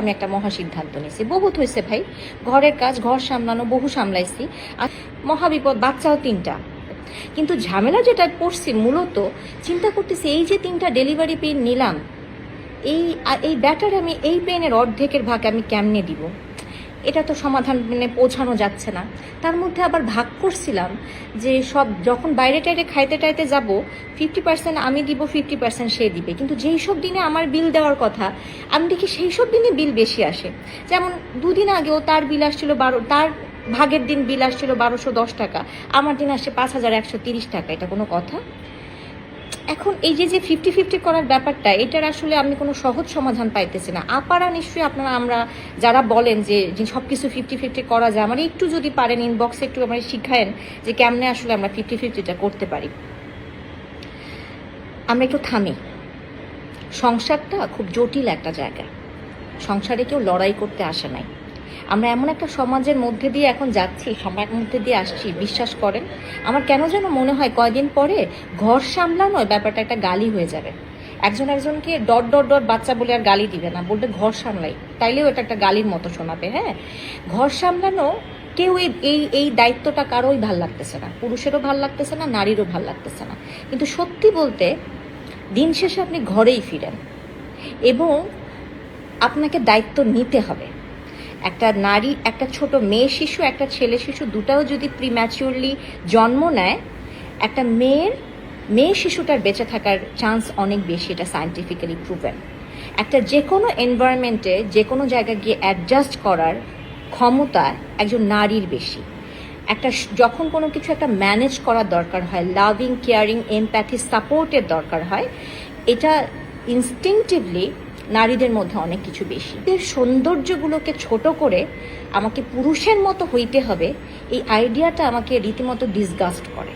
আমি একটা মহা সিদ্ধান্ত নিয়েছি, বহুত হয়েছে ভাই, ঘরের কাজ, ঘর সামলানো, বহু সামলাইছি, আর মহাবিপদ, বাচ্চাও 3টা। কিন্তু ঝামেলা যেটা পড়ছি মূলত, চিন্তা করতেছি এই যে 3টা ডেলিভারি পেন নিলাম, এই ব্যাটার আমি এই পেনের অর্ধেকের ভাগ আমি কেমনে দিব? এটা তো সমাধান পৌঁছানো যাচ্ছে না। তার মধ্যে আবার ভাগ করছিলাম যে সব যখন বাইরে টাইরে খাইতে টাইতে যাব, 50% আমি দিব, 50% সে দিবে। কিন্তু যেই সব দিনে আমার বিল দেওয়ার কথা, আমি দেখি সেই সব দিনে বিল বেশি আসে। যেমন 2 দিন আগেও তার বিল আসছিল তার ভাগের দিন বিল আসছিল 1210 টাকা, আমার দিন আসছে 5130 টাকা। এটা কোনো কথা? এখন এই যে 50-50 করার ব্যাপারটা, এটার আসলে আমি কোনো সহজ সমাধান পাইতেছি না। আপারা নিশ্চয়ই আপনারা, আমরা যারা বলেন যে সব কিছু 50-50 করা যায়, আমার একটু যদি পারেন ইনবক্সে একটু আমার শিখায়েন যে কেমনে আসলে আমরা 50-50টা করতে পারি। আমরা একটু থামি। সংসারটা খুব জটিল একটা জায়গা, সংসারে কেউ লড়াই করতে আসে নাই। আমরা এমন একটা সমাজের মধ্যে দিয়ে এখন যাচ্ছি, সমাজের মধ্যে দিয়ে আসছি, বিশ্বাস করেন আমার কেন যেন মনে হয় কয়দিন পরে ঘর সামলানো ব্যাপারটা একটা গালি হয়ে যাবে। একজন একজনকে ডট ডট ডট বাচ্চা বলে আর গালি দিবে না, বলবে ঘর সামলাই, তাইলেও এটা একটা গালির মতো শোনাবে। হ্যাঁ, ঘর সামলানো কেউ এই দায়িত্বটা কারোই ভাল লাগতেছে না, পুরুষেরও ভাল লাগতেছে না, নারীরও ভাল লাগতেছে না। কিন্তু সত্যি বলতে দিন শেষে আপনি ঘরেই ফিরেন এবং আপনাকে দায়িত্ব নিতে হবে। একটা নারী, একটা ছোট মেয়ে শিশু, একটা ছেলে শিশু, দুটাও যদি প্রিম্যাচিওরলি জন্ম নেয়, একটা মেয়ে শিশুটার বেঁচে থাকার চান্স অনেক বেশি, এটা সায়েন্টিফিক্যালি প্রুভেন। একটা যে কোনো এনভায়রনমেন্টে, যে কোনো জায়গায় গিয়ে অ্যাডজাস্ট করার ক্ষমতা একজন নারীর বেশি। যখন কোনো কিছু একটা ম্যানেজ করার দরকার হয়, লাভিং, কেয়ারিং, এমপ্যাথি, সাপোর্টের দরকার হয়, এটা ইনস্টিংটিভলি নারীদের মধ্যে অনেক কিছু বেশি। এর সৌন্দর্যগুলোকে ছোট করে আমাকে পুরুষের মতো হইতে হবে, এই আইডিয়াটা আমাকে রীতিমতো ডিসগাস্ট করে।